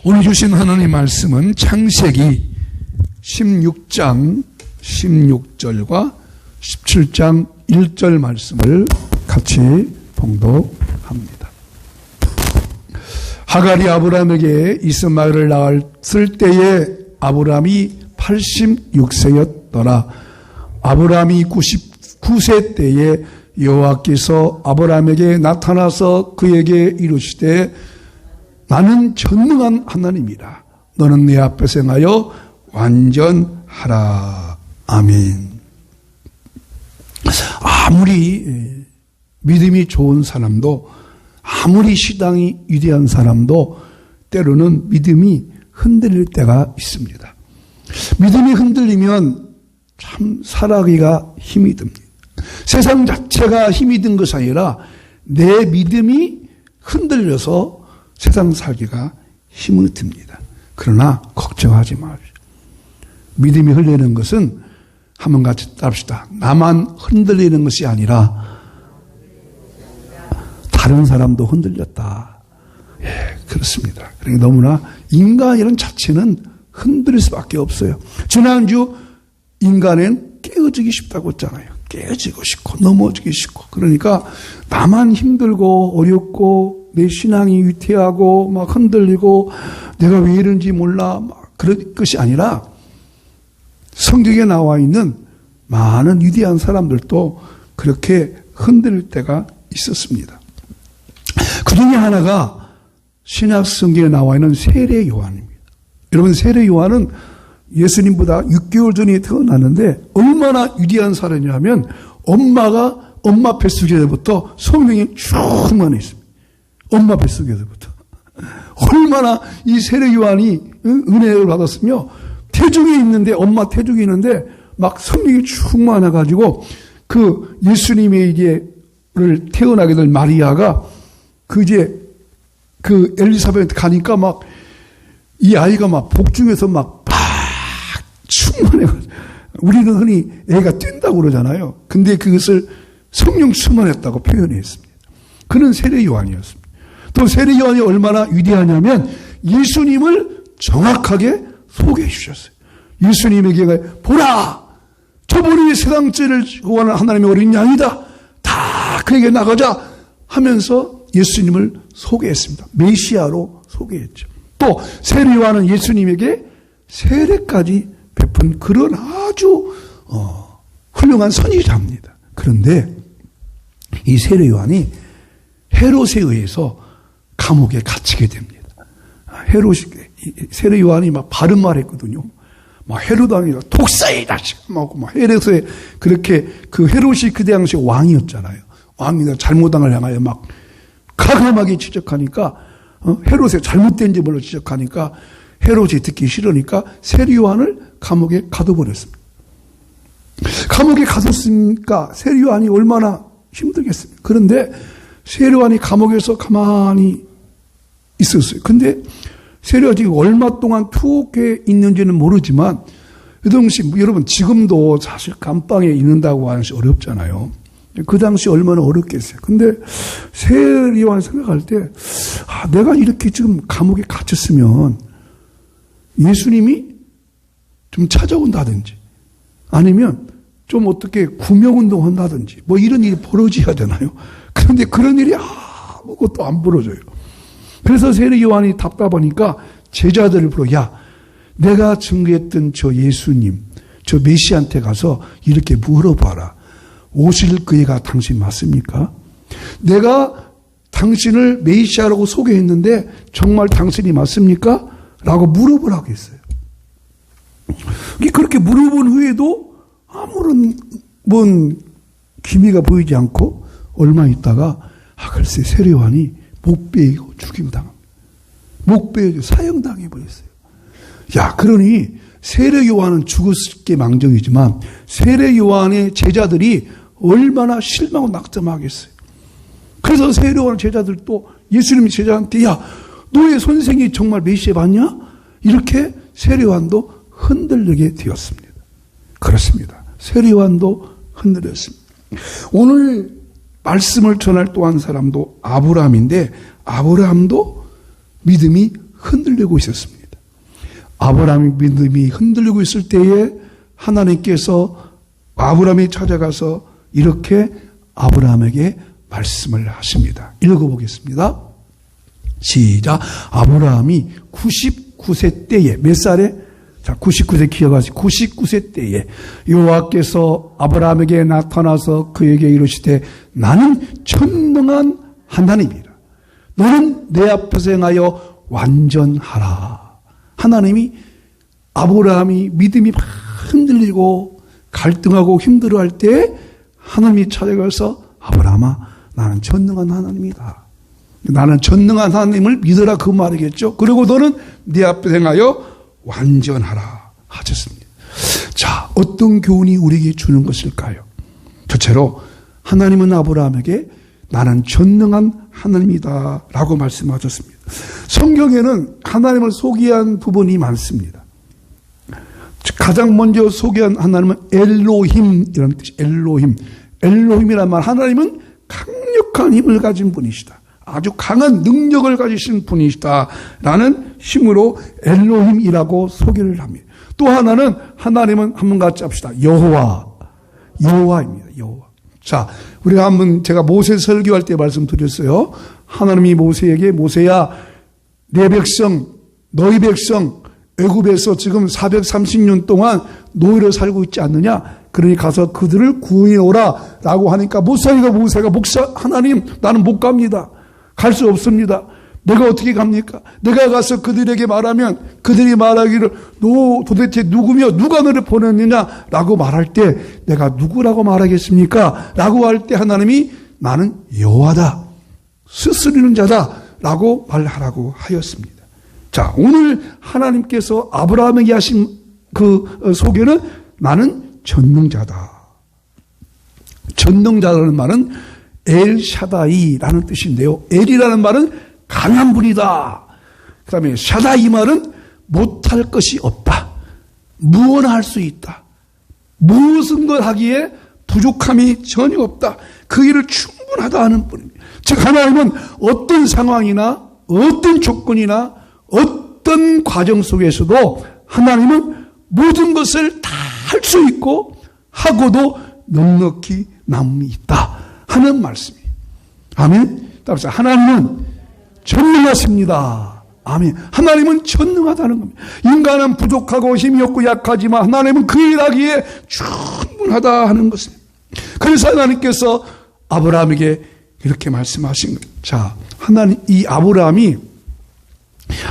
오늘 주신 하나님의 말씀은 창세기 16장 16절과 17장 1절 말씀을 같이 봉독합니다. 하갈이 아브라함에게 이스마엘을 낳았을 때에 아브라함이 86세였더라. 아브라함이 99세 때에 여호와께서 아브라함에게 나타나서 그에게 이르시되 나는 전능한 하나님이라. 너는 내 앞에서 행하여 완전하라. 아멘. 아무리 믿음이 좋은 사람도, 아무리 신앙이 위대한 사람도 때로는 믿음이 흔들릴 때가 있습니다. 믿음이 흔들리면 참 살아가기가 힘이 듭니다. 세상 자체가 힘이 든 것이 아니라 내 믿음이 흔들려서 세상 살기가 힘이 듭니다. 그러나 걱정하지 마십시오. 믿음이 흔들리는 것은 한번 같이 따릅시다. 나만 흔들리는 것이 아니라 다른 사람도 흔들렸다. 예, 그렇습니다. 그러니까 너무나 인간이라는 자체는 흔들릴 수밖에 없어요. 지난주 인간은 깨어지기 쉽다고 했잖아요. 깨어지고 싶고 넘어지기 쉽고. 그러니까 나만 힘들고 어렵고 내 신앙이 위태하고 막 흔들리고 내가 왜 이런지 몰라 막 그럴 것이 아니라 성경에 나와 있는 많은 위대한 사람들도 그렇게 흔들릴 때가 있었습니다. 그 중에 하나가 신약 성경에 나와 있는 세례 요한입니다. 여러분, 세례 요한은 예수님보다 6개월 전에 태어났는데 얼마나 위대한 사람이냐면 엄마 뱃속에서부터 성령이 충만했습니다. 엄마 뱃속에서부터. 얼마나 이 세례 요한이 은혜를 받았으며 태중에 있는데, 엄마 태중에 있는데 막 성령이 충만해가지고 그 예수님의 태어나게 될 마리아가 그 엘리사벳 가니까 막 이 아이가 막 복중에서 막 충만해가지고, 우리는 흔히 애가 뛴다고 그러잖아요. 근데 그것을 성령 충만했다고 표현했습니다. 그는 세례 요한이었습니다. 또 세례 요한이 얼마나 위대하냐면 예수님을 정확하게 소개해 주셨어요. 예수님에게 보라! 저분이 세상 죄를 구하는 하나님의 어린 양이다. 다 그에게 나가자 하면서 예수님을 소개했습니다. 메시아로 소개했죠. 또 세례 요한은 예수님에게 세례까지 베푼 그런 아주 훌륭한 선지자입니다. 그런데 이 세례 요한이 헤롯에 의해서 감옥에 갇히게 됩니다. 세례 요한이 막 바른 말 했거든요. 막 헤롯 왕이 독사이다 막 헤롯에 그렇게 그 헤롯이 그 당시 왕이었잖아요. 왕이 잘못당을 향하여 막 가감하게 지적하니까 헤롯의 잘못된 점을 지적하니까 헤롯이 듣기 싫으니까 세례 요한을 감옥에 가둬버렸습니다. 감옥에 가뒀으니까 세례 요한이 얼마나 힘들겠습니까? 그런데 세례 요한이 감옥에서 가만히 있었어요. 근데 세례 요한이 얼마 동안 투옥해 있는지는 모르지만 그 당시 여러분 지금도 사실 감방에 있는다고 하는 것이 어렵잖아요. 그 당시 얼마나 어렵겠어요. 근데 세례 요한 생각할 때 내가 이렇게 지금 감옥에 갇혔으면 예수님이 좀 찾아온다든지 아니면 좀 어떻게 구명운동 한다든지 뭐 이런 일이 벌어져야 되나요? 그런데 그런 일이 아무것도 안 벌어져요. 그래서 세례 요한이 답답하니까 제자들을 불러, 야, 내가 증거했던 저 예수님, 저 메시아한테 가서 이렇게 물어봐라. 오실 그이가 당신 맞습니까? 내가 당신을 메시아라고 소개했는데 정말 당신이 맞습니까? 라고 물어보라고 했어요. 그렇게 물어본 후에도 아무런 기미가 보이지 않고 얼마 있다가 글쎄 세례 요한이 목 베이고 죽임당합니다. 목 베이고 사형당해 버렸어요. 야, 그러니 세례 요한은 죽었을 게 망정이지만 세례 요한의 제자들이 얼마나 실망하고 낙담하겠어요. 그래서 세례 요한 제자들도 예수님 제자한테, 야, 너의 선생이 정말 메시아 맞냐? 이렇게 세례 요한도 흔들리게 되었습니다. 그렇습니다. 세례 요한도 흔들렸습니다. 오늘 말씀을 전할 또 한 사람도 아브라함인데 아브라함도 믿음이 흔들리고 있었습니다. 아브라함의 믿음이 흔들리고 있을 때에 하나님께서 아브라함이 찾아가서 이렇게 아브라함에게 말씀을 하십니다. 읽어보겠습니다. 시작. 아브라함이 99세 때에 몇 살에? 자, 99세 기억하시고 99세 때에 여호와께서 아브라함에게 나타나서 그에게 이르시되 나는 전능한 하나님이라. 너는 내 앞에서 행하여 완전하라. 하나님이 아브라함이 믿음이 막 흔들리고 갈등하고 힘들어할 때 하나님이 찾아가서 아브라함아 나는 전능한 하나님이다. 나는 전능한 하나님을 믿어라 그 말이겠죠. 그리고 너는 네 앞에 행하여 완전하라 하셨습니다. 자, 어떤 교훈이 우리에게 주는 것일까요? 첫째로 하나님은 아브라함에게 나는 전능한 하나님이다 라고 말씀하셨습니다. 성경에는 하나님을 소개한 부분이 많습니다. 가장 먼저 소개한 하나님은 엘로힘이라는 뜻이 엘로힘. 엘로힘이란 말, 하나님은 강력한 힘을 가진 분이시다. 아주 강한 능력을 가지신 분이시다 라는 힘으로 엘로힘이라고 소개를 합니다. 또 하나는 하나님은 한번 같이 합시다. 여호와입니다. 여호와. 자, 우리가 한번 제가 모세 설교할 때 말씀드렸어요. 하나님이 모세에게 모세야 내 백성 너희 백성 애굽에서 지금 430년 동안 노예로 살고 있지 않느냐? 그러니 가서 그들을 구원해 오라 라고 하니까 모세가 목사 하나님 나는 못 갑니다. 갈 수 없습니다. 내가 어떻게 갑니까? 내가 가서 그들에게 말하면 그들이 말하기를 너 도대체 누구며 누가 너를 보냈느냐 라고 말할 때 내가 누구라고 말하겠습니까? 라고 할 때 하나님이 나는 여호와다. 스스리는 자다 라고 말하라고 하였습니다. 자, 오늘 하나님께서 아브라함에게 하신 그 소개는 나는 전능자다. 전능자라는 말은 엘샤다이라는 뜻인데요. 엘이라는 말은 강한 분이다. 그 다음에 샤다이 말은 못할 것이 없다. 무엇을 할 수 있다. 무엇인 걸 하기에 부족함이 전혀 없다. 그 일을 충분하다 하는 분입니다. 즉 하나님은 어떤 상황이나 어떤 조건이나 어떤 과정 속에서도 하나님은 모든 것을 다 할 수 있고 하고도 넉넉히 남음이 있다 하는 말씀이에요. 아멘. 따라서 하나님은 전능하십니다. 아멘. 하나님은 전능하다는 겁니다. 인간은 부족하고 힘이 없고 약하지만 하나님은 그 일하기에 충분하다 하는 것입니다. 그래서 하나님께서 아브라함에게 이렇게 말씀하신 거예요. 자, 하나님, 이 아브라함이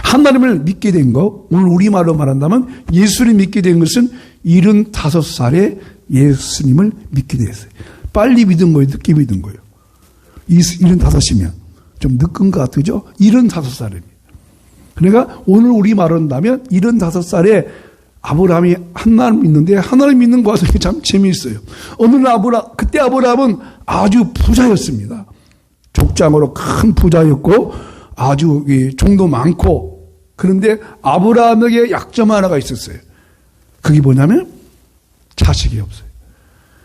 하나님을 믿게 된 거, 오늘 우리말로 말한다면 예수를 믿게 된 것은 75살에 예수님을 믿게 됐어요. 빨리 믿은 거예요? 늦게 믿은 거예요? 75이면 좀 늦은 것 같죠? 75살입니다. 그러니까 오늘 우리말로 한다면 75살에 아브라함이 하나님 믿는데 하나님 믿는 과정이 참 재미있어요. 그때 아브라함은 아주 부자였습니다. 족장으로 큰 부자였고 아주 종도 많고, 그런데 아브라함에게 약점 하나가 있었어요. 그게 뭐냐면 자식이 없어요.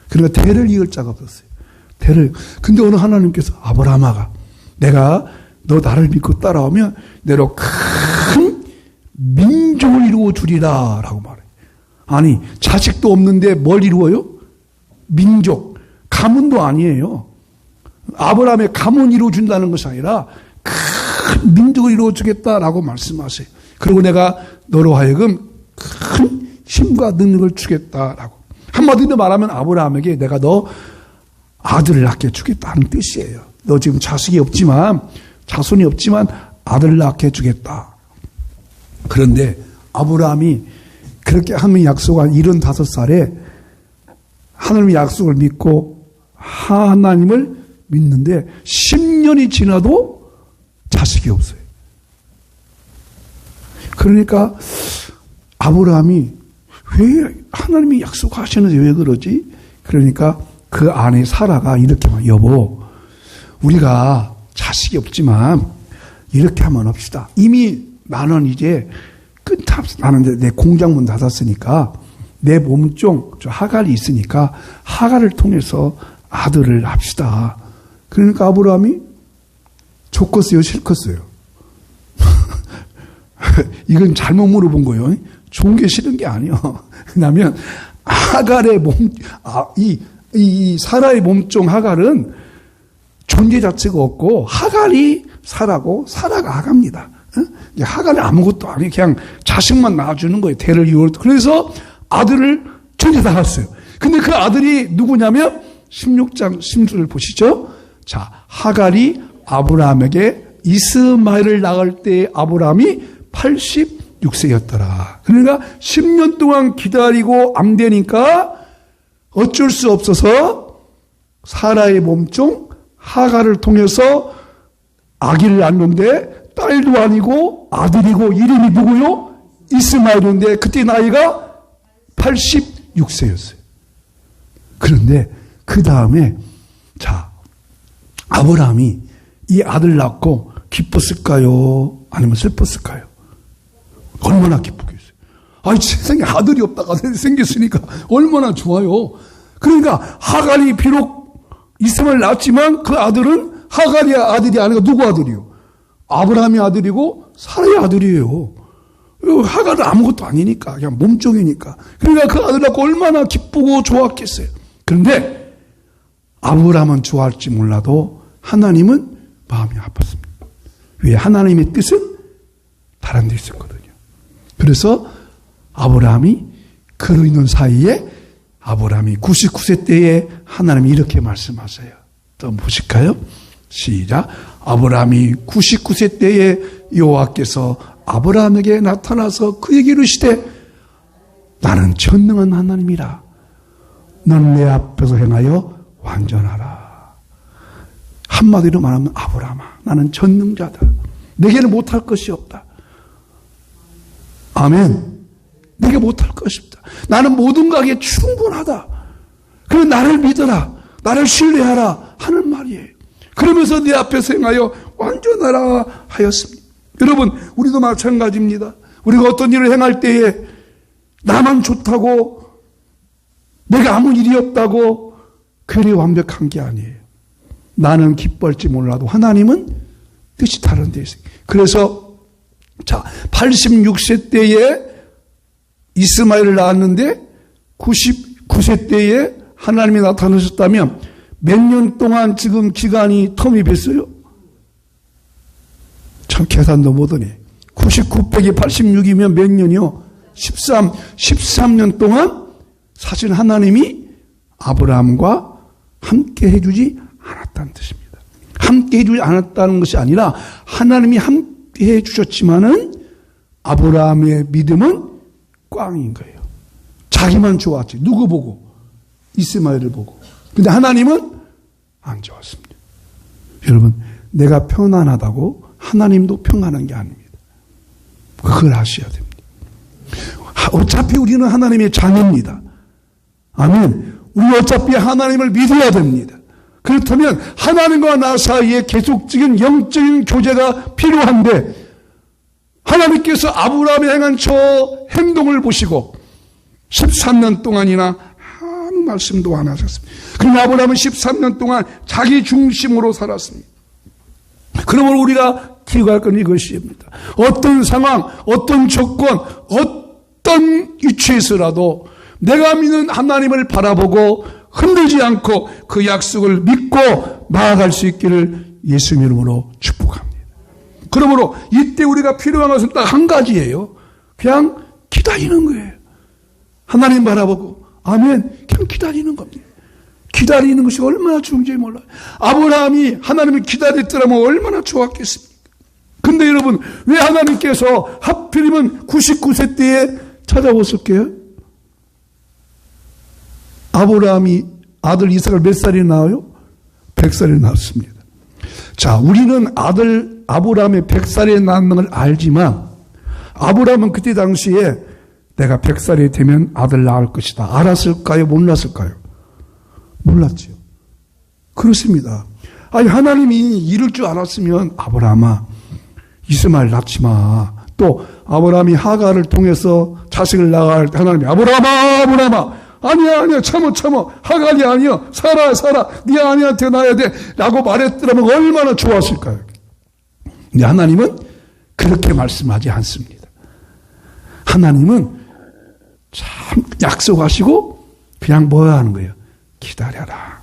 그러니까 대를 이을 자가 없었어요. 근데 오늘 하나님께서 아브라함아 내가 너 나를 믿고 따라오면 내로 큰 민족을 이루어 주리라 라고 말해요. 아니 자식도 없는데 뭘 이루어요? 민족. 가문도 아니에요. 아브라함의 가문 이루어 준다는 것이 아니라 큰 민족을 이루어 주겠다라고 말씀하세요. 그리고 내가 너로 하여금 큰 힘과 능력을 주겠다라고. 한마디로 말하면 아브라함에게 내가 너 아들을 낳게 주겠다는 뜻이에요. 너 지금 자손이 없지만 아들을 낳게 주겠다. 그런데 아브라함이 그렇게 하나님의 약속한 75살에 하나님의 약속을 믿고 하나님을 믿는데 10년이 지나도 자식이 없어요. 그러니까 아브라함이 왜 하나님이 약속하시는지 왜 그러지? 그러니까 그 아내 사라가 이렇게 말, 여보 우리가 자식이 없지만 이렇게 한번 합시다. 이미 나는 이제 나는 이제 내 공장문 닫았으니까 내 몸종 하갈이 있으니까 하갈을 통해서 아들을 합시다. 그러니까 아브라함이 좋겠어요, 싫겠어요? 이건 잘못 물어본 거예요. 좋은 게 싫은 게 아니에요. 왜냐하면 하갈의 이 사라의 몸종 하갈은 존재 자체가 없고 하갈이 사라고 사라가 하갈입니다. 하갈은 아무것도 아니에요. 그냥 자식만 낳아주는 거예요. 대를 이을. 그래서 아들을 전에다 낳았어요. 근데 그 아들이 누구냐면 16장 16절을 보시죠. 자, 하갈이 아브라함에게 이스마엘을 낳을 때 아브라함이 86세였더라. 그러니까 10년 동안 기다리고 안 되니까 어쩔 수 없어서 사라의 몸종 하갈을 통해서 아기를 낳는데 딸도 아니고 아들이고 이름이 누구요? 이스마엘인데 그때 나이가 86세였어요. 그런데 그 다음에 자 아브라함이 이 아들 낳고 기뻤을까요? 아니면 슬펐을까요? 얼마나 기쁘겠어요. 아니 세상에 아들이 없다가 생겼으니까 얼마나 좋아요. 그러니까 하갈이 비록 이스마엘 낳았지만 그 아들은 하갈이 아들이 아니고 누구 아들이요? 아브라함의 아들이고 사라의 아들이에요. 하갈은 아무것도 아니니까 그냥 몸종이니까. 그러니까 그 아들 낳고 얼마나 기쁘고 좋았겠어요. 그런데 아브라함은 좋아할지 몰라도 하나님은 마음이 아팠습니다. 왜? 하나님의 뜻은 다른 데 있었거든요. 그래서 아브라함이 그로 있는 사이에 아브라함이 99세 때에 하나님이 이렇게 말씀하세요. 또 보실까요? 시작. 아브라함이 99세 때에 여호와께서 아브라함에게 나타나서 그에게 이르시되 나는 전능한 하나님이라. 너는 내 앞에서 행하여 완전하라. 한마디로 말하면 아브라함아 나는 전능자다. 내게는 못할 것이 없다. 아멘. 내게 못할 것이 없다. 나는 모든 것에 충분하다. 그래 나를 믿어라. 나를 신뢰하라 하는 말이에요. 그러면서 내 앞에서 행하여 완전하라 하였습니다. 여러분 우리도 마찬가지입니다. 우리가 어떤 일을 행할 때에 나만 좋다고 내가 아무 일이 없다고 그리 완벽한 게 아니에요. 나는 기뻐할지 몰라도 하나님은 뜻이 다른 데 있어요. 그래서 자 86세 때에 이스마엘을 낳았는데 99세 때에 하나님이 나타나셨다면 몇 년 동안 지금 기간이 텀이 됐어요? 참 계산도 못하네. 99 빼기 86이면 몇 년이요? 13년 동안 사실 하나님이 아브라함과 함께 해주지 않았다는 뜻입니다. 함께 해주지 않았다는 것이 아니라 하나님이 함께 해주셨지만은 아브라함의 믿음은 꽝인 거예요. 자기만 좋았지. 누구 보고? 이스마엘을 보고. 근데 하나님은 안 좋았습니다. 여러분, 내가 평안하다고 하나님도 평안한 게 아닙니다. 그걸 아셔야 됩니다. 어차피 우리는 하나님의 자녀입니다. 아멘. 우리 어차피 하나님을 믿어야 됩니다. 그렇다면 하나님과 나 사이에 계속적인 영적인 교제가 필요한데 하나님께서 아브라함이 행한 저 행동을 보시고 13년 동안이나 아무 말씀도 안 하셨습니다. 그러나 아브라함은 13년 동안 자기 중심으로 살았습니다. 그러므로 우리가 기억할 건 이것입니다. 어떤 상황, 어떤 조건, 어떤 위치에서라도 내가 믿는 하나님을 바라보고 흔들지 않고 그 약속을 믿고 나아갈 수 있기를 예수님 이름으로 축복합니다. 그러므로 이때 우리가 필요한 것은 딱 한 가지예요. 그냥 기다리는 거예요. 하나님 바라보고 아멘. 그냥 기다리는 겁니다. 기다리는 것이 얼마나 좋은지 몰라요. 아브라함이 하나님을 기다렸더라면 얼마나 좋았겠습니까? 근데 여러분 왜 하나님께서 하필이면 99세 때에 찾아오셨게요? 아브라함이 아들 이삭을 몇 살이 낳아요? 100살이 낳았습니다. 자, 우리는 아들 아브라함의 100살에 낳는 걸 알지만 아브라함은 그때 당시에 내가 100살이 되면 아들 낳을 것이다. 알았을까요? 몰랐을까요? 몰랐죠. 그렇습니다. 아니 하나님이 이럴 줄 알았으면 아브라함아 이스마엘 낳지 마. 또 아브라함이 하갈을 통해서 자식을 낳을 때 하나님이 아브라함아 아니야 참어 하갈이 아니야 살아 네 아내한테 낳아야 돼 라고 말했더라면 얼마나 좋았을까요? 근데 하나님은 그렇게 말씀하지 않습니다. 하나님은 참 약속하시고 그냥 뭐 하는 거예요? 기다려라.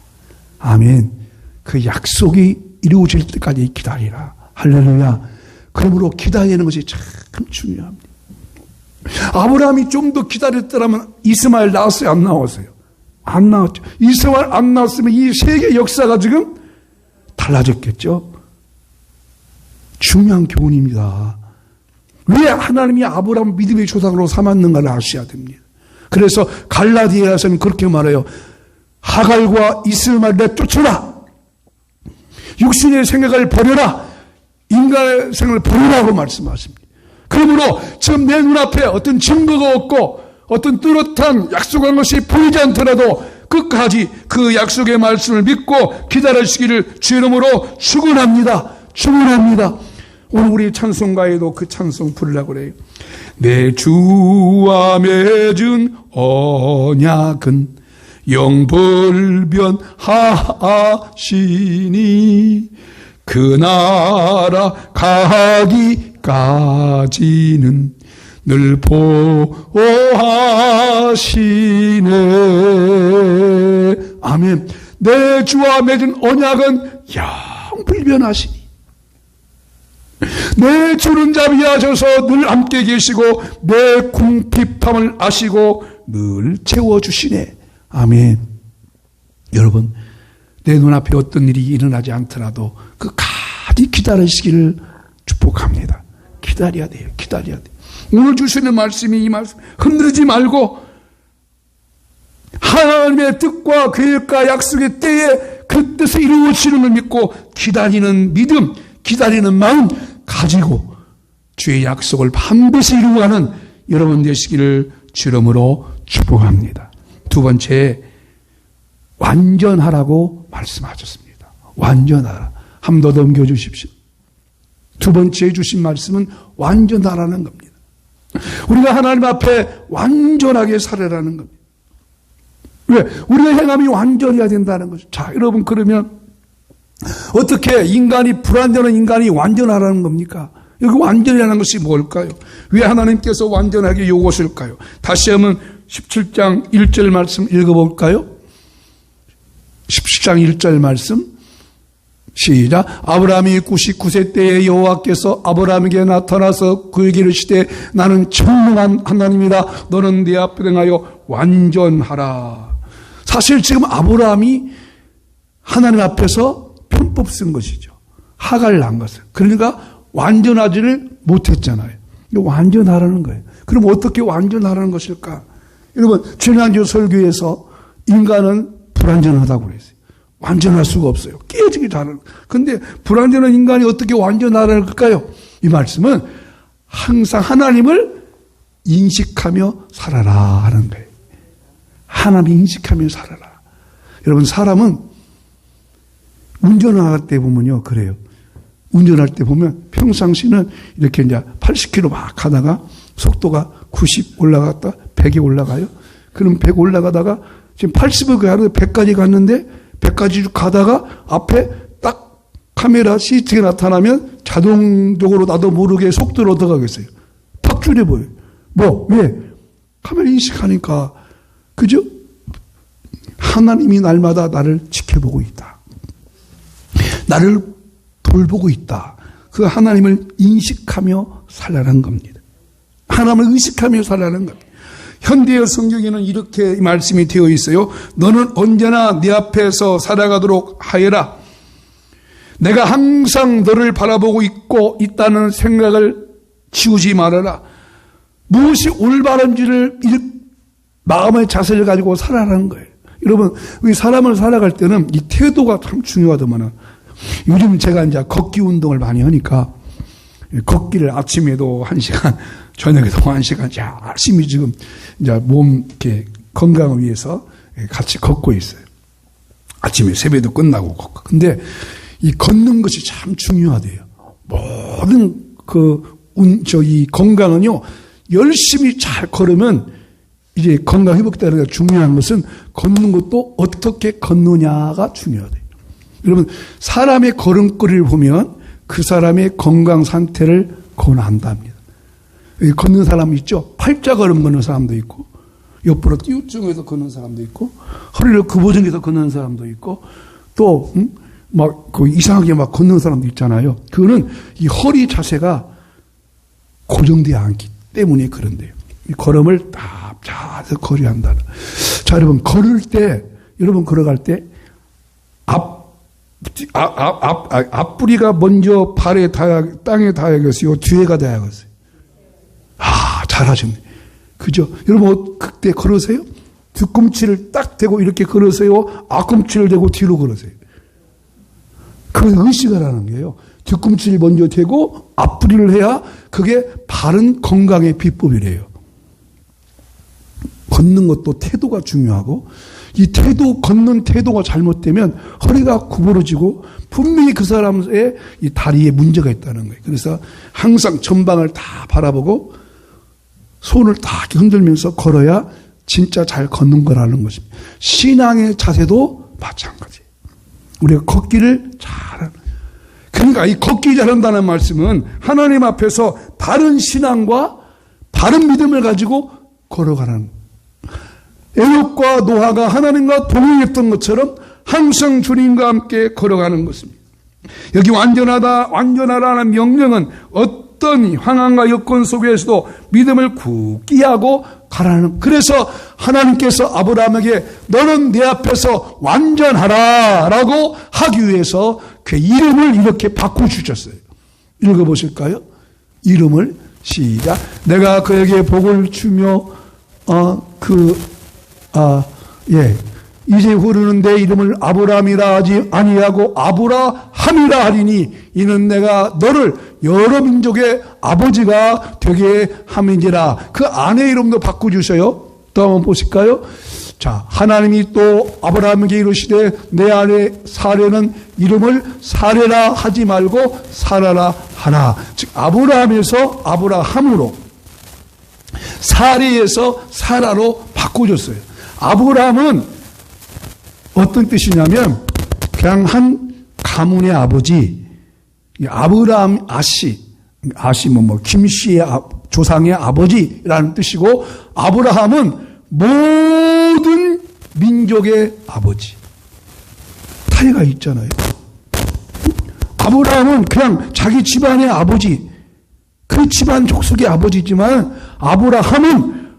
아멘. 그 약속이 이루어질 때까지 기다리라. 할렐루야. 그러므로 기다리는 것이 참 중요합니다. 아브라함이 좀 더 기다렸더라면 이스마엘 나왔어요? 안 나왔어요? 안 나왔죠. 이스마엘 안 나왔으면 이 세계 역사가 지금 달라졌겠죠. 중요한 교훈입니다. 왜 하나님이 아브라함 믿음의 조상으로 삼았는가를 아셔야 됩니다. 그래서 갈라디아에서는 그렇게 말해요. 하갈과 이스마엘 내쫓으라. 육신의 생각을 버려라. 인간의 생각을 버리라고 말씀하십니다. 그러므로 지금 내 눈앞에 어떤 증거가 없고 어떤 뚜렷한 약속한 것이 보이지 않더라도 끝까지 그 약속의 말씀을 믿고 기다리시기를 주 이름으로 축원합니다. 축원합니다. 오늘 우리 찬송가에도 그 찬송 부르려고 그래요. 내 주와 맺은 언약은 영불변하시니 그 나라 가기까지는 늘 보호하시네. 아멘. 내 주와 맺은 언약은 영불변하시니 내 주는 자비하셔서 늘 함께 계시고 내 궁핍함을 아시고 늘 채워주시네. 아멘. 여러분, 내 눈앞에 어떤 일이 일어나지 않더라도 끝까지 기다리시기를 축복합니다. 기다려야 돼요. 기다려야 돼요. 오늘 주시는 말씀이 이 말씀 흔들리지 말고 하나님의 뜻과 계획과 약속의 때에 그 뜻이 이루어지는 걸 믿고 기다리는 믿음, 기다리는 마음 가지고 주의 약속을 반드시 이루어가는 여러분 되시기를 주 이름으로 축복합니다. 두 번째, 완전하라고 말씀하셨습니다. 완전하라. 한 번 더 넘겨주십시오. 두 번째 주신 말씀은 완전하라는 겁니다. 우리가 하나님 앞에 완전하게 살아라는 겁니다. 왜? 우리의 행함이 완전해야 된다는 거죠. 자, 여러분, 그러면 어떻게 인간이, 불완전한 인간이 완전하라는 겁니까? 여기 완전이라는 것이 뭘까요? 왜 하나님께서 완전하게 요구하실까요? 다시 한번 17장 1절 말씀 읽어볼까요? 17장 1절 말씀 시작. 아브라함이 99세 때에 여호와께서 아브라함에게 나타나서 그에게 이르시되 나는 청명한 하나님이다. 너는 내 앞에 행하여 완전하라. 사실 지금 아브라함이 하나님 앞에서 편법 쓴 것이죠. 하갈을 난 것을. 그러니까 완전하지를 못했잖아요. 완전하라는 거예요. 그럼 어떻게 완전하라는 것일까? 여러분, 지난주 설교에서 인간은 불완전하다고 그랬어요. 완전할 수가 없어요. 깨지기 잘하는. 근데 불완전한 인간이 어떻게 완전하라는 걸까요? 이 말씀은 항상 하나님을 인식하며 살아라 하는 거예요. 하나님 인식하며 살아라. 여러분, 사람은 운전할 때 보면요, 그래요. 운전할 때 보면 평상시는 이렇게 이제 80km 막 하다가 속도가 90 올라갔다 100에 올라가요. 그럼 100 올라가다가 지금 80을 가는데 100까지 갔는데 100까지 가다가 앞에 딱 카메라 시트가 나타나면 자동적으로 나도 모르게 속도를 얻어가겠어요. 팍 줄여버려요. 뭐, 왜? 카메라 인식하니까. 그죠? 하나님이 날마다 나를 지켜보고 있다. 나를 돌보고 있다. 그 하나님을 인식하며 살라는 겁니다. 하나님을 의식하며 살라는 겁니다. 현대의 성경에는 이렇게 말씀이 되어 있어요. 너는 언제나 네 앞에서 살아가도록 하여라. 내가 항상 너를 바라보고 있다는 생각을 지우지 말아라. 무엇이 올바른지를 마음의 자세를 가지고 살아라는 거예요. 여러분, 우리 사람을 살아갈 때는 이 태도가 참 중요하더만은 요즘 제가 이제 걷기 운동을 많이 하니까 걷기를 아침에도 1시간, 저녁에도 1시간 열심히 지금 이제 몸 이렇게 건강을 위해서 같이 걷고 있어요. 아침에 세배도 끝나고 걷고. 근데 이 걷는 것이 참 중요하대요. 모든 이 건강은요, 열심히 잘 걸으면 이제 건강 회복되는 게 중요한 것은 걷는 것도 어떻게 걷느냐가 중요하대요. 여러분, 사람의 걸음걸이를 보면 그 사람의 건강 상태를 권한답니다. 걷는 사람 있죠? 팔자걸음 걷는 사람도 있고, 옆으로 띄우증해서 걷는 사람도 있고, 허리를 굽어정해서 걷는 사람도 있고, 또, 이상하게 막 걷는 사람도 있잖아요. 그거는 이 허리 자세가 고정되지 않기 때문에 그런데요. 이 걸음을 잘 걸어야 한다는. 자, 여러분, 걸어갈 때, 앞부리가 먼저 땅에 닿아야겠어요? 뒤에가 닿아야겠어요? 잘하셨네. 그죠? 여러분, 그때 걸으세요? 뒤꿈치를 딱 대고 이렇게 걸으세요? 앞꿈치를 대고 뒤로 걸으세요? 그걸 의식을 하는 거예요. 뒤꿈치를 먼저 대고 앞부리를 해야 그게 바른 건강의 비법이래요. 걷는 것도 태도가 중요하고, 이 걷는 태도가 잘못되면 허리가 구부러지고 분명히 그 사람의 이 다리에 문제가 있다는 거예요. 그래서 항상 전방을 다 바라보고 손을 다 흔들면서 걸어야 진짜 잘 걷는 거라는 것입니다. 신앙의 자세도 마찬가지예요. 우리가 걷기를 잘하는. 그러니까 이 걷기 잘한다는 말씀은 하나님 앞에서 바른 신앙과 바른 믿음을 가지고 걸어가는. 에녹과 노아가 하나님과 동행했던 것처럼 항상 주님과 함께 걸어가는 것입니다. 여기 완전하라는 명령은 어떤 황황과 여건 속에서도 믿음을 굳게 하고 가라는. 그래서 하나님께서 아브라함에게 너는 내 앞에서 완전하라라고 하기 위해서 그 이름을 이렇게 바꿔주셨어요. 읽어보실까요? 이름을 시작. 내가 그에게 복을 주며 이제 후르는 내 이름을 아브라함이라 하지 아니하고 아브라함이라 하리니 이는 내가 너를 여러 민족의 아버지가 되게 함이니라. 그 아내 이름도 바꿔주셔요. 또 한번 보실까요? 자, 하나님이 또 아브라함에게 이르시되 내 아내 사례는 이름을 사례라 하지 말고 사라라 하라. 즉 아브라함에서 아브라함으로, 사례에서 사라로 바꿔줬어요. 아브라함은 어떤 뜻이냐면 그냥 한 가문의 아버지, 아브라함 아씨 김씨의 조상의 아버지라는 뜻이고, 아브라함은 모든 민족의 아버지. 차이가 있잖아요. 아브라함은 그냥 자기 집안의 아버지, 그 집안 족속의 아버지지만 아브라함은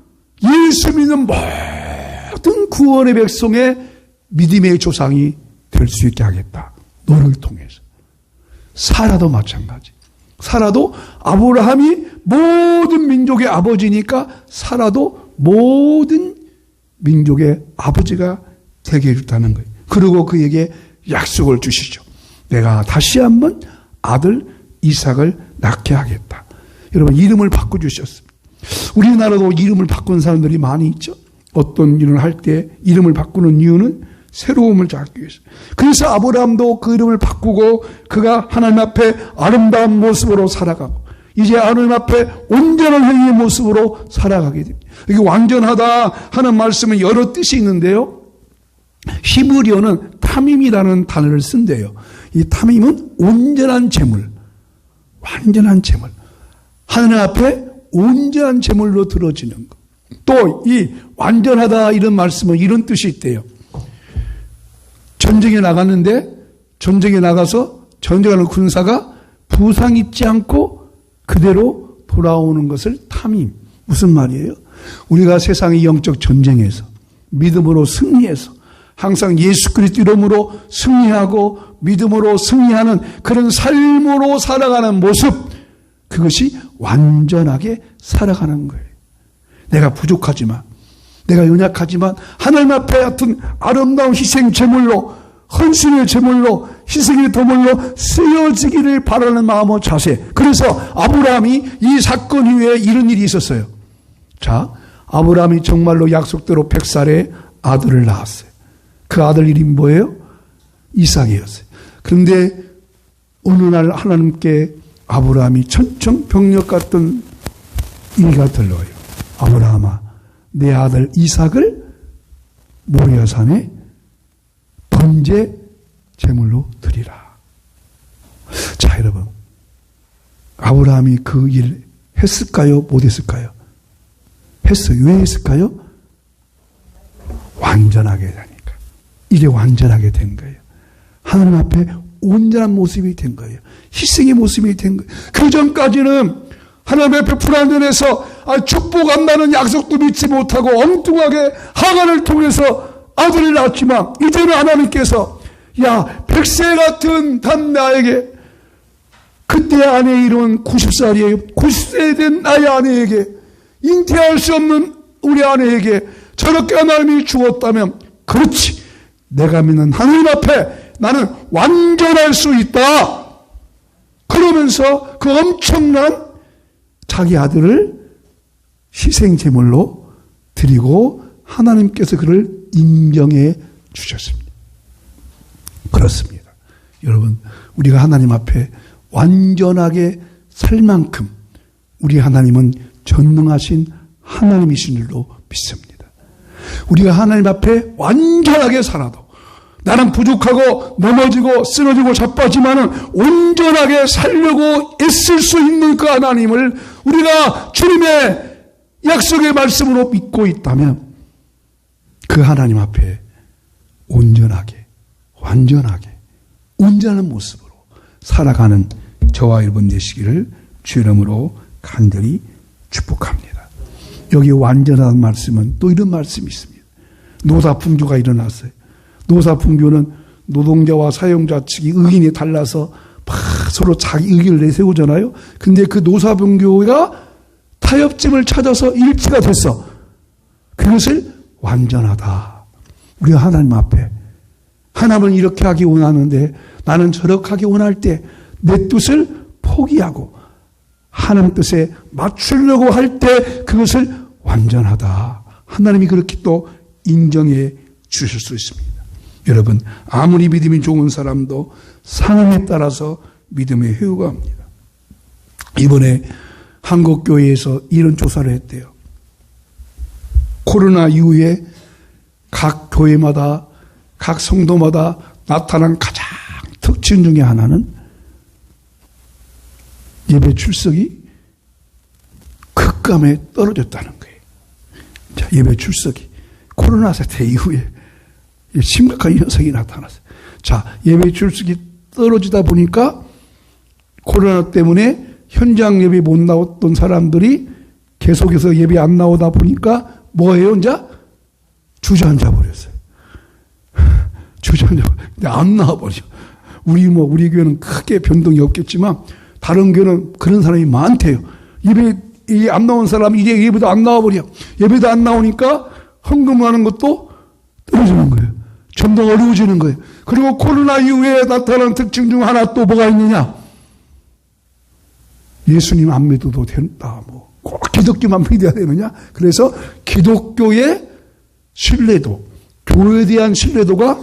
예수 믿는 모든 구원의 백성의 믿음의 조상이 될 수 있게 하겠다. 너를 통해서. 사라도 마찬가지. 사라도 아브라함이 모든 민족의 아버지니까 사라도 모든 민족의 아버지가 되게 해줬다는 거예요. 그리고 그에게 약속을 주시죠. 내가 다시 한번 아들 이삭을 낳게 하겠다. 여러분, 이름을 바꿔주셨습니다. 우리나라도 이름을 바꾼 사람들이 많이 있죠. 어떤 일을 할 때 이름을 바꾸는 이유는 새로움을 찾기 위해서. 그래서 아브라함도 그 이름을 바꾸고 그가 하나님 앞에 아름다운 모습으로 살아가고 이제 하나님 앞에 온전한 행위의 모습으로 살아가게 됩니다. 이게 완전하다 하는 말씀은 여러 뜻이 있는데요. 히브리어는 타밈이라는 단어를 쓴대요. 이 타밈은 온전한 제물, 완전한 제물. 하나님 앞에 온전한 제물로 들어지는 것. 또 이 완전하다 이런 말씀은 이런 뜻이 있대요. 전쟁에 나갔는데 전쟁에 나가서 전쟁하는 군사가 부상 입지 않고 그대로 돌아오는 것을 타밈. 무슨 말이에요? 우리가 세상의 영적 전쟁에서 믿음으로 승리해서 항상 예수 그리스도 이름으로 승리하고 믿음으로 승리하는 그런 삶으로 살아가는 모습, 그것이 완전하게 살아가는 거예요. 내가 부족하지만, 내가 연약하지만 하나님 앞에 하여튼 아름다운 희생 제물로, 헌신의 제물로, 희생의 도물로 쓰여지기를 바라는 마음과 자세. 그래서 아브라함이 이 사건 이후에 이런 일이 있었어요. 자, 아브라함이 정말로 약속대로 100살에 아들을 낳았어요. 그 아들 이름이 뭐예요? 이삭이었어요. 그런데 어느 날 하나님께 아브라함이 천천병력 같던 얘기가 들려와요. 아브라함아, 내 아들 이삭을 모리아산에 번제 제물로 드리라. 자, 여러분, 아브라함이 그 일을 했을까요? 못했을까요? 했어요. 왜 했을까요? 완전하게 되니까. 이제 완전하게 된 거예요. 하나님 앞에 온전한 모습이 된 거예요. 희생의 모습이 된 거예요. 그 전까지는 하나님 앞에 불완전해서 축복한다는 약속도 믿지 못하고 엉뚱하게 하간을 통해서 아들을 낳았지만 이제는 하나님께서 야 100세 같은 단 나에게 그때 아내에 이르는 90살이에요. 90세 된 나의 아내에게 잉태할 수 없는 우리 아내에게 저렇게 하나님이 주었다면 그렇지 내가 믿는 하나님 앞에 나는 완전할 수 있다. 그러면서 그 엄청난 자기 아들을 희생제물로 드리고 하나님께서 그를 인정해 주셨습니다. 그렇습니다. 여러분 우리가 하나님 앞에 완전하게 살 만큼 우리 하나님은 전능하신 하나님이신 줄로 믿습니다. 우리가 하나님 앞에 완전하게 살아도 나는 부족하고 넘어지고 쓰러지고 자빠지만은 온전하게 살려고 애쓸 수 있는 그 하나님을 우리가 주님의 약속의 말씀으로 믿고 있다면 그 하나님 앞에 온전하게 완전하게 온전한 모습으로 살아가는 저와 여러분 되시기를 주 이름으로 간절히 축복합니다. 여기 완전한 말씀은 또 이런 말씀이 있습니다. 노사풍조가 일어났어요. 노사풍조는 노동자와 사용자 측이 의견이 달라서 막 서로 자기 의견을 내세우잖아요. 근데 그 노사풍조가 타협점을 찾아서 일치가 됐어. 그것을 완전하다. 우리가 하나님 앞에 하나님은 이렇게 하기 원하는데 나는 저렇게 하기 원할 때 내 뜻을 포기하고 하나님 뜻에 맞추려고 할 때 그것을 완전하다. 하나님이 그렇게 또 인정해 주실 수 있습니다. 여러분 아무리 믿음이 좋은 사람도 상황에 따라서 믿음의 회유가 합니다. 이번에 한국교회에서 이런 조사를 했대요. 코로나 이후에 각 교회마다 각 성도마다 나타난 가장 특징 중에 하나는 예배 출석이 급감에 떨어졌다는 거예요. 자, 예배 출석이 코로나 사태 이후에 심각한 현상이 나타났어요. 자, 예배 출석이 떨어지다 보니까 코로나 때문에 현장 예배 못 나왔던 사람들이 계속해서 예배 안 나오다 보니까 뭐예요? 이제 주저앉아 버렸어요. 주저앉아 안 나와버려. 우리 교회는 크게 변동이 없겠지만 다른 교회는 그런 사람이 많대요. 예배 안 나온 사람이 이제 예배도 안 나와버려. 예배도 안 나오니까 헌금하는 것도 떨어지는 거예요. 좀 더 어려워지는 거예요. 그리고 코로나 이후에 나타난 특징 중 하나 또 뭐가 있느냐? 예수님 안 믿어도 된다. 꼭 기독교만 믿어야 되느냐? 그래서 기독교의 신뢰도, 교회에 대한 신뢰도가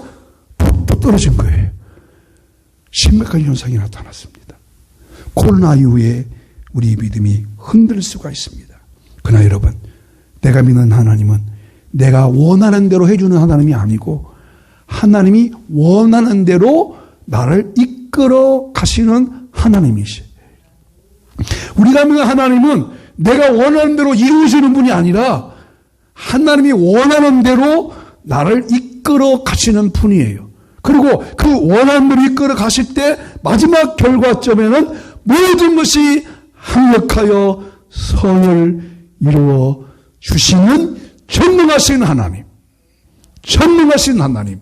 푹 떨어진 거예요. 심각한 현상이 나타났습니다. 코로나 이후에 우리 믿음이 흔들 수가 있습니다. 그러나 여러분, 내가 믿는 하나님은 내가 원하는 대로 해주는 하나님이 아니고 하나님이 원하는 대로 나를 이끌어 가시는 하나님이시에요. 우리가 믿는 하나님은 내가 원하는 대로 이루어지는 분이 아니라 하나님이 원하는 대로 나를 이끌어 가시는 분이에요. 그리고 그 원하는 대로 이끌어 가실 때 마지막 결과점에는 모든 것이 합력하여 선을 이루어 주시는 전능하신 하나님. 전능하신 하나님.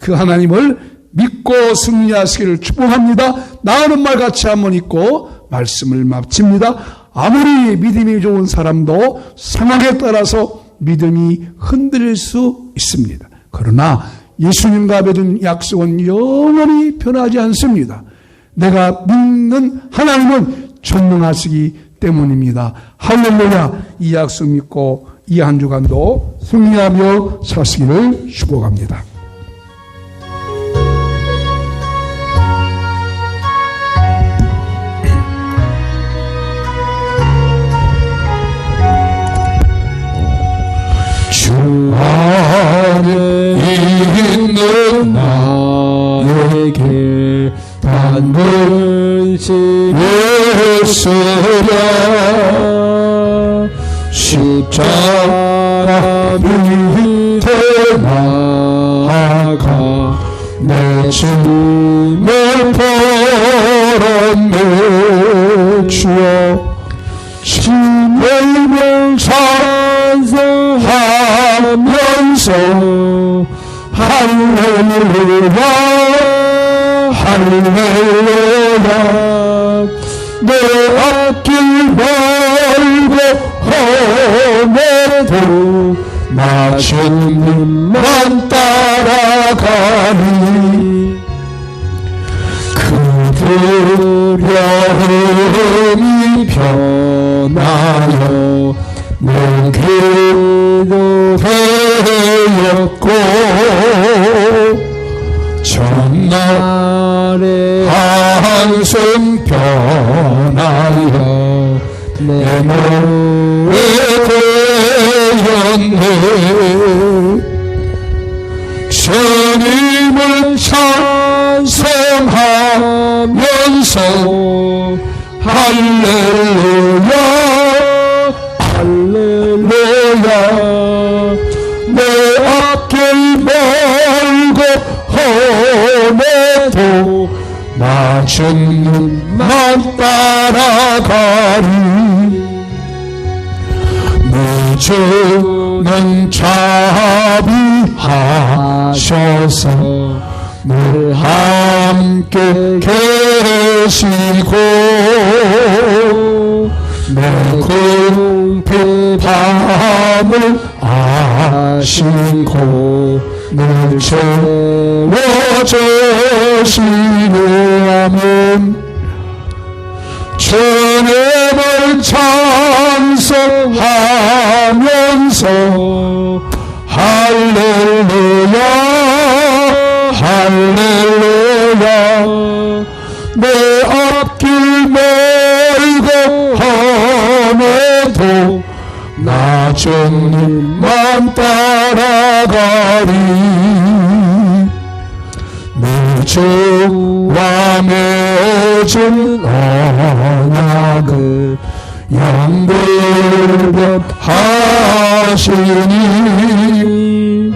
그 하나님을 믿고 승리하시기를 축복합니다. 나오는 말 같이 한번 읽고 말씀을 마칩니다. 아무리 믿음이 좋은 사람도 상황에 따라서 믿음이 흔들릴 수 있습니다. 그러나 예수님과 맺은 약속은 영원히 변하지 않습니다. 내가 믿는 하나님은 전능하시기 때문입니다. 할렐루야. 이 약속 믿고 이 한 주간도 승리하며 사시기를 축복합니다. 주 안에 있는 나에게 단번씩 예수야 십자가 밑에 나아가 내 짐을 벌었네. 주여 주님을 찬송하면서 할렐루야 할렐루야 내 앞길 멀고 험해도 나 주님만 따라가니 그 두려움이 변하여 내 길도 되었고 전날의 한숨 변하여 내 몸에 되었네. 주님을 찬송하면서 할렐루야 할렐루야 내 앞길 멀고 험해도 나 주님만 따라가리. 내 주는 자비하셔서 늘 함께 계시고 내 궁핍 밤을 아시고 늘 채워주시네. 아멘. 주님을 찬송하면서 할렐루야 할렐루야 내 앞길 멀고 험해도 나 주님만 따라가리. 내 주와 맺은 언약을 영불변 하시니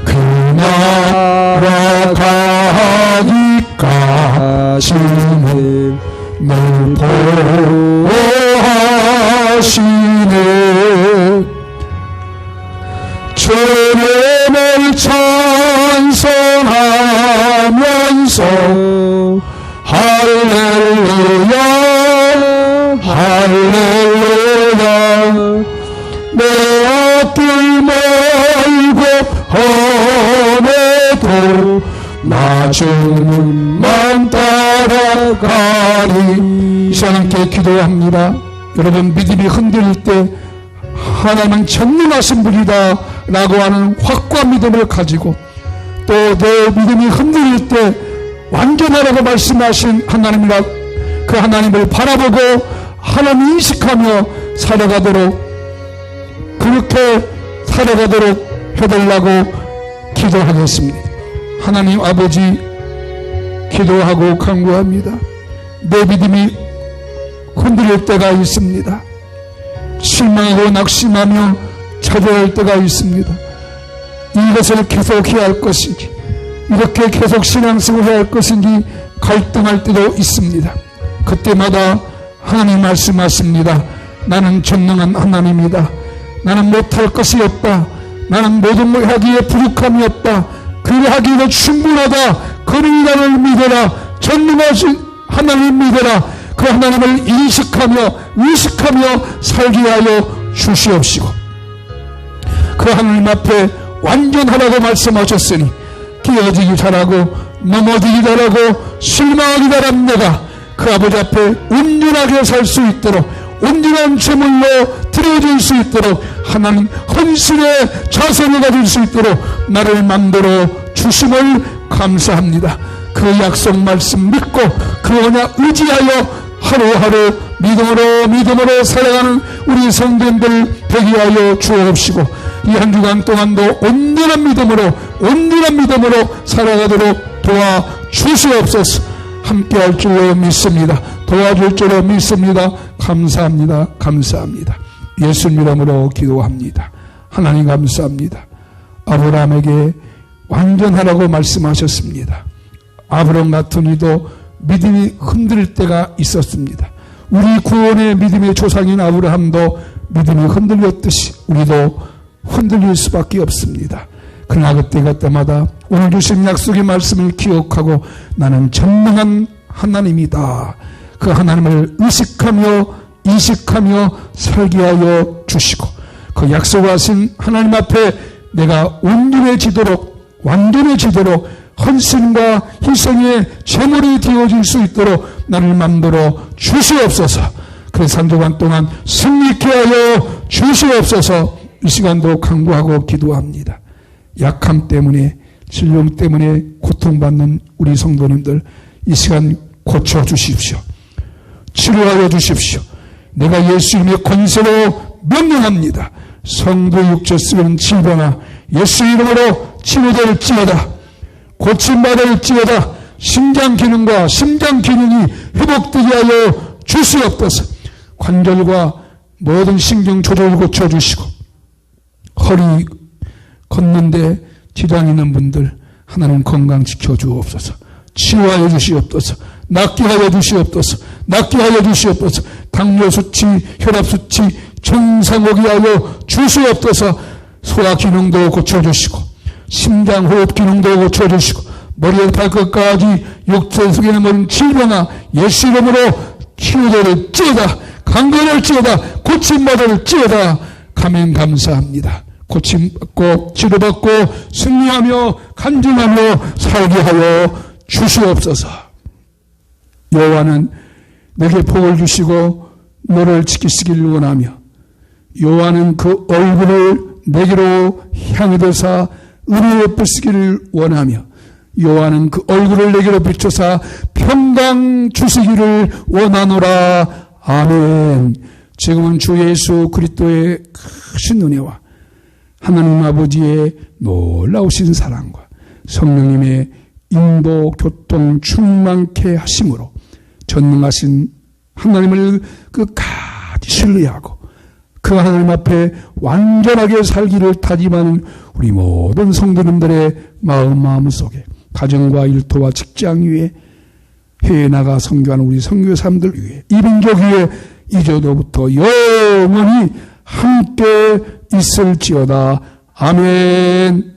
그 나라 가기까지는 늘 보호하시네. 주님을 찬송하면서 할렐루야 할렐루야 내 앞길 멀고 험해도 나 주님만 따라가리. 이 시간 함께 기도합니다. 여러분 믿음이 흔들릴 때 하나님은 전능하신 분이다 라고 하는 확고한 믿음을 가지고 또 내 믿음이 흔들릴 때 완전하라고 말씀하신 하나님이라 그 하나님을 바라보고 하나님 인식하며 살아가도록 그렇게 살아가도록 해달라고 기도하겠습니다. 하나님 아버지 기도하고 간구합니다. 내 믿음이 흔들릴 때가 있습니다. 실망하고 낙심하며 좌절할 때가 있습니다. 이것을 계속해야 할 것인지 이렇게 계속 신앙생활을 해야 할 것인지 갈등할 때도 있습니다. 그때마다 하나님 말씀하십니다. 나는 전능한 하나님이다. 나는 못할 것이 없다. 나는 모든 걸 하기에 부족함이 없다. 그리하기에도 충분하다. 그는 나를 믿어라. 전능하신 하나님 믿어라. 그 하나님을 인식하며 의식하며 살게 하여 주시옵시고 그 하나님 앞에 완전하라고 말씀하셨으니 깨어지기 잘하고 넘어지기 잘하고 실망하기 잘한 내가 그 아버지 앞에 온전하게 살 수 있도록 온전한 제물로 드려질 수 있도록 하나님 헌신의 자세를 가질 수 있도록 나를 만들어 주심을 감사합니다. 그 약속 말씀 믿고 그 언약 의지하여 하루하루 믿음으로 살아가는 우리 성도님들 되게 하여 주옵시고 이 한 주간 동안도 온전한 믿음으로 살아가도록 도와주시옵소서. 함께할 줄로 믿습니다. 도와줄 줄로 믿습니다. 감사합니다. 예수님 이름으로 기도합니다. 하나님 감사합니다. 아브라함에게 완전하라고 말씀하셨습니다. 아브라함 같은 이도 믿음이 흔들릴 때가 있었습니다. 우리 구원의 믿음의 조상인 아브라함도 믿음이 흔들렸듯이 우리도 흔들릴 수밖에 없습니다. 그러나 그때마다 오늘 주신 약속의 말씀을 기억하고 나는 전능한 하나님이다. 그 하나님을 의식하며 이식하며 살게 하여 주시고 그 약속하신 하나님 앞에 내가 완전해지도록 헌신과 희생의 제물이 되어질 수 있도록 나를 만들어 주시옵소서. 그래서 한 주간 동안 승리케 하여 주시옵소서. 이 시간도 간구하고 기도합니다. 약함 때문에 질병 때문에 고통받는 우리 성도님들 이 시간 고쳐주십시오. 치료하여 주십시오. 내가 예수님의 권세로 명령합니다. 성도 육체 쓰는 질병아 예수 이름으로 치료될지어다. 고침받을지어다. 심장 기능과 심장 기능이 회복되게 하여 주시옵소서. 관절과 모든 신경 조절을 고쳐주시고 허리 걷는데 지장 있는 분들 하나님 건강 지켜주옵소서. 치유하여 주시옵소서. 낫게 하여 주시옵소서. 낫게 하여 주시옵소서. 당뇨 수치, 혈압 수치 정상오게 하여 주시옵소서. 소화 기능도 고쳐주시고 심장 호흡 기능도 고쳐주시고 머리에서 발끝까지 육체 속에 있는 질병아 예수 이름으로 치유될지어다. 강건할지어다. 고침받을지어다. 가면 감사합니다. 고침받고 치료받고 승리하며 간증하며 살게 하여 주시옵소서. 여호와는 내게 복을 주시고 너를 지키시기를 원하며 여호와는 그 얼굴을 내게로 향해 드사 은혜에 베푸시기를 원하며 여호와는 그 얼굴을 내게로 비춰사 평강 주시기를 원하노라. 아멘. 지금은 주 예수 그리스도의 크신 은혜와 하나님 아버지의 놀라우신 사랑과 성령님의 인도 교통 충만케 하심으로 전능하신 하나님을 끝까지 신뢰하고 그 하나님 앞에 완전하게 살기를 다짐하는 우리 모든 성도님들의 마음 속에 가정과 일터와 직장 위에 해외 나가 선교하는 우리 선교사님들 위해 이 민족 위에 이제로부터 영원히 함께 있을지어다. 아멘.